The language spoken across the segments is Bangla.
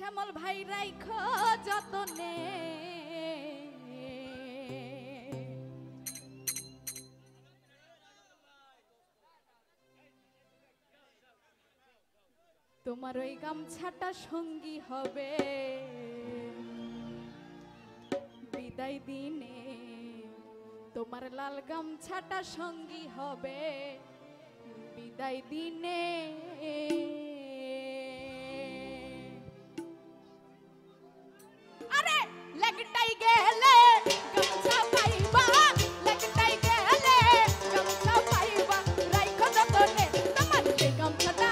শ্যামল ভাই রাইখো যতনে তোমার ওই গামছাটা সঙ্গী হবে বিদায় দিনে, তোমার লাল গামছাটা সঙ্গী হবে বিদায় দিনে। আরে লেগটাই গেলে গামছা পাইবা, লেগটাই গেলে গামছা পাইবা, রাইখো যতনে তোমার এই গামছাটা,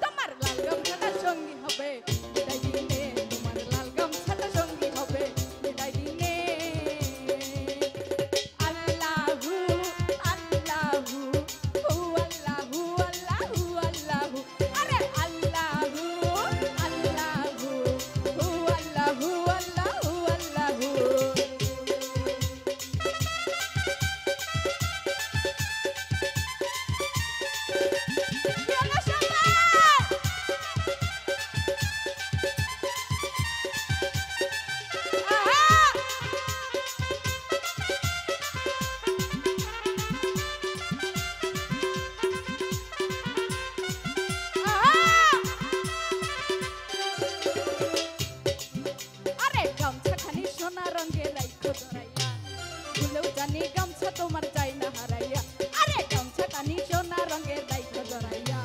তোমার লাল গামছাটা সঙ্গী হবে বিদায় দিনে, তোমার লাল গামছাটা সঙ্গী হবে বিদায় দিনে। আল্লাহু আল্লাহু হু আল্লাহু আল্লাহু আল্লাহু, আরে আল্লাহু আল্লাহু হু আল্লাহু আল্লাহু আল্লাহু। আরে গামছাখানি সোনা রঙের রাইখো ধরাইয়া, ভুলেও জানি গামছা তোমার চাই না হারাইয়া। আরে গামছাখানি সোনা রঙের রাইখো ধরাইয়া,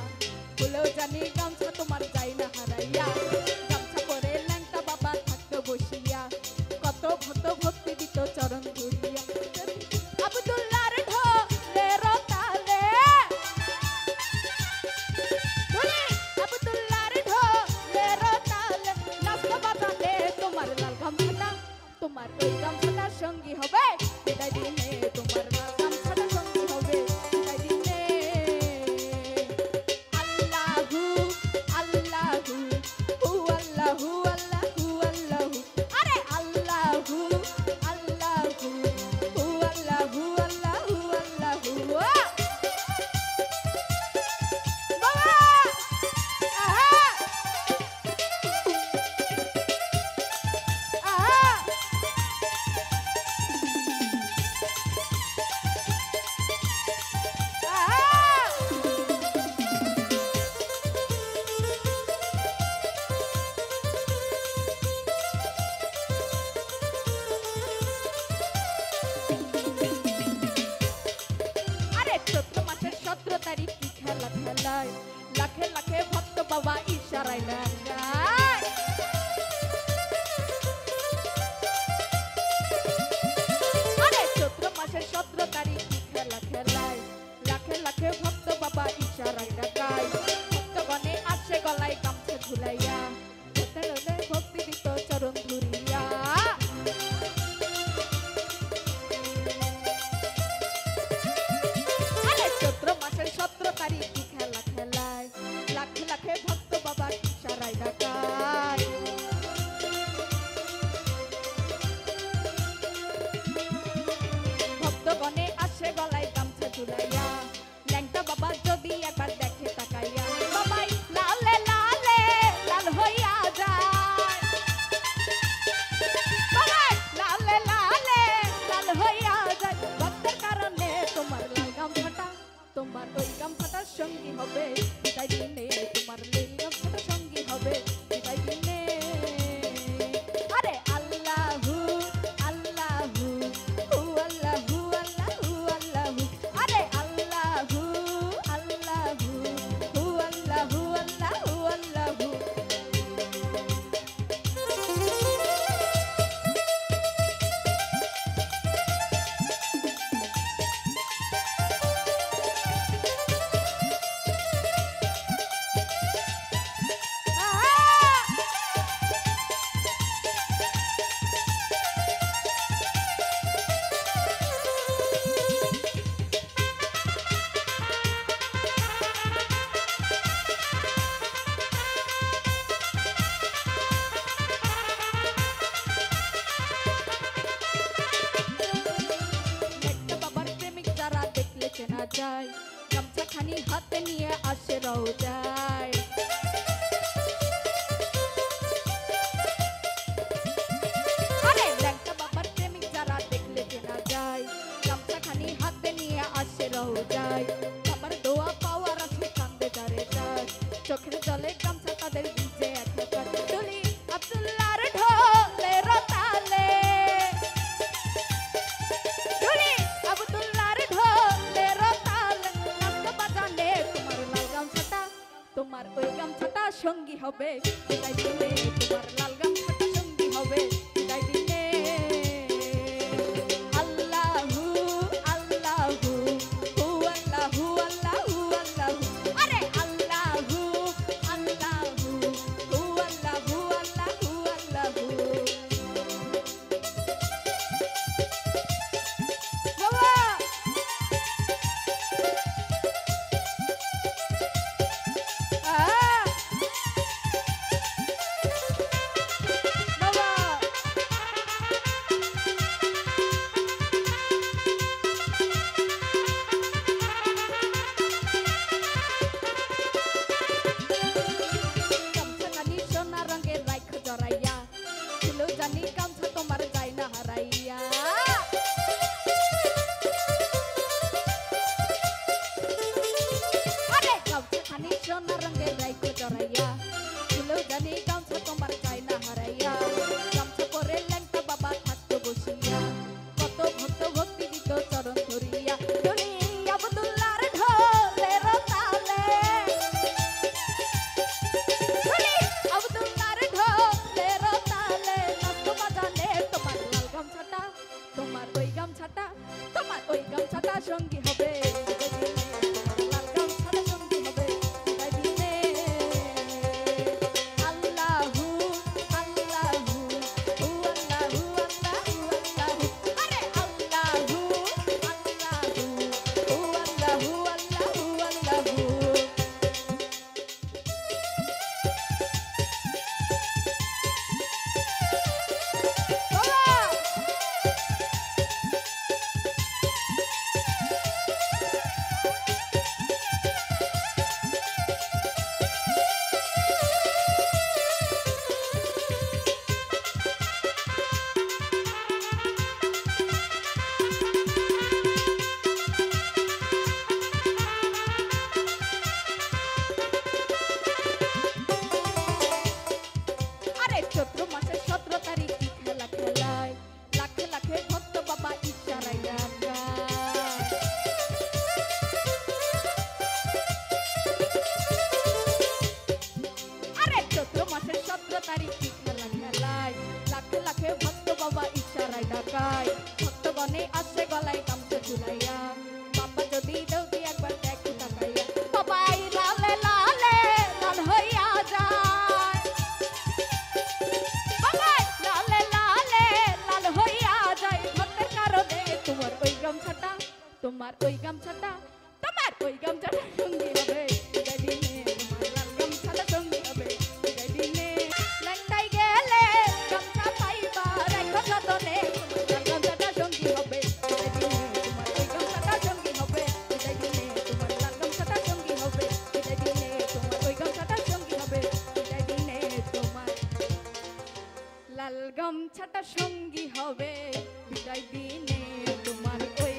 ভুলেও জানি গামছা তোমার চাই না হারাইয়া। গামছা পরে ল্যাংটা বাবা থাকতো বসিয়া, কত ভক্ত ভক্তি দিত চরণ ধরিয়া। আব্দুল্লাহর ঢোলের তালে, আব্দুল্লাহর ঢোলের তালে নাচতো বাজালে, তোমার লাল গামছাটা, তোমার ওই গামছাটা সঙ্গী হবে বিদায় দিনে, তোমার লাল গামছাটা সঙ্গী হবে বিদায় দিনে। আল্লাহু আল্লাহু হু আল্লাহু আল্লাহু আল্লাহু, আরে আল্লাহু আল্লাহু হু আল্লাহু আল্লাহু আল্লাহু। বাবা আহা আহা আরে চৈত্র মাসের 17 তারিখ কি খেলা খেলায়, লাখে লাখে ভক্ত বাবা ইশারায় নাচায়। আরে চৈত্র মাসের 17 তারিখ কি খেলা খেলায়, লাখে লাখে ভক্ত বাবা ইশারায় নাচায়। ভক্তগণে আসে গলায় গামছা ঝুলাইয়া, হতে হতে ভক্তি দিত চরণ ধরিয়া। আরে চৈত্র মাসের 17 তারিখ কি খেলা খেলায়, লাখে লাখে ভক্ত বাবা ইশারায় ডাকায়। ভক্তগণে আসে গলায় গামছা ঝুলাইয়া, ল্যাংটা বাবা যদি একবার দেখে তাকাইয়া, বাবাই লালে লালে লাল হইয়া যায়, বাবাই লালে লালে লাল হইয়া যায়। ভক্তের কারণে তোমার লাল গামছাটা, তোমার ওই গামছাটার সঙ্গী হবে বিদায় দিনে, তোমার লাল গামছাটার সঙ্গী হবে বিদায় দিনে। আরে আল্লাহু আল্লাহু হু আল্লাহু আল্লাহু আল্লাহু, আরে আল্লাহু আল্লাহু হু আল্লাহু আল্লাহু আল্লাহু। চেনা যায়, গামছাখানি হাতে নিয়ে আসে রওজায়। বিদায় দিনে তোমার লাল গামছাটা সঙ্গী হবে বিদায় দিনে আল্লাহু আল্লাহু হু আল্লাহু আল্লাহু আল্লাহু আরে আল্লাহু আল্লাহু হু আল্লাহু আল্লাহু আল্লাহু বাবা বাবা গামছা কানি সোনা রঙের রাইখ জড়াইয়া ছিল জানি গামছা তোমার যায় না হারাইয়া আরে গামছা খানি সোনা রঙের রাইখ জড়াইয়া ছিল জানি গামছা তোমার যায় না হারাইয়া গামছা পরে ল্যাংটা বাবা থাকতো বসিয়া কত ভক্ত ভক্তি দিত চরণ ধরিয়া ধরি আব্দুল্লাহর ঢোলের তালে ধরি আব্দুল্লাহর ঢোলের তালে নাচতো বাজানে তোমার লাল গামছাটা তোমার ওই গামছাটা তোমার ওই গামছাটা সঙ্গী হবে তোমার লাল গামছাটা সঙ্গী হবে বিদায় দিনে আল্লাহু আল্লাহু হু আল্লাহু আল্লাহু আল্লাহু আরে আল্লাহু আল্লাহু হু আল্লাহু আল্লাহু আল্লাহু বাবা আরে চৈত্র মাসের 17 তারিখ কি খেলা খেলায় লাখে লাখে ভক্ত বাবা ইশারায় গায় আরে চৈত্র মাসের 17 তারিখ কি খেলা খেলায় লাখে লাখে ভক্ত বাবা ইশারায় ডাকায় ভক্তগণে আসে গলায় গামছা ঝুলাইয়া বাবা যদি দেউতি একবার দেখি তাকাইয়া বাবাই লালে লালে লাল হইয়া যায় বাবাই লালে লালে লাল হইয়া যায় ভক্তের কারণে তোমার ওই গামছাটা তোমার ওই গামছাটা তোমার ওই গামছাটা সঙ্গী হবে বিদায় দিনে তোমার লাল গামছাটা সঙ্গী হবে বিদায় দিনে ল্যাংটাই গেলে গামছা পাইবা রেখো যতনে তোমার লাল গামছাটা সঙ্গী হবে বিদায় দিনে তোমার ওই গামছাটা সঙ্গী হবে বিদায় দিনে তোমার লাল গামছাটা সঙ্গী হবে বিদায় দিনে তোমার ওই গামছাটা সঙ্গী হবে বিদায় দিনে তোমার লাল গামছাটা সঙ্গী হবে বিদায় দিনে তোমার ওই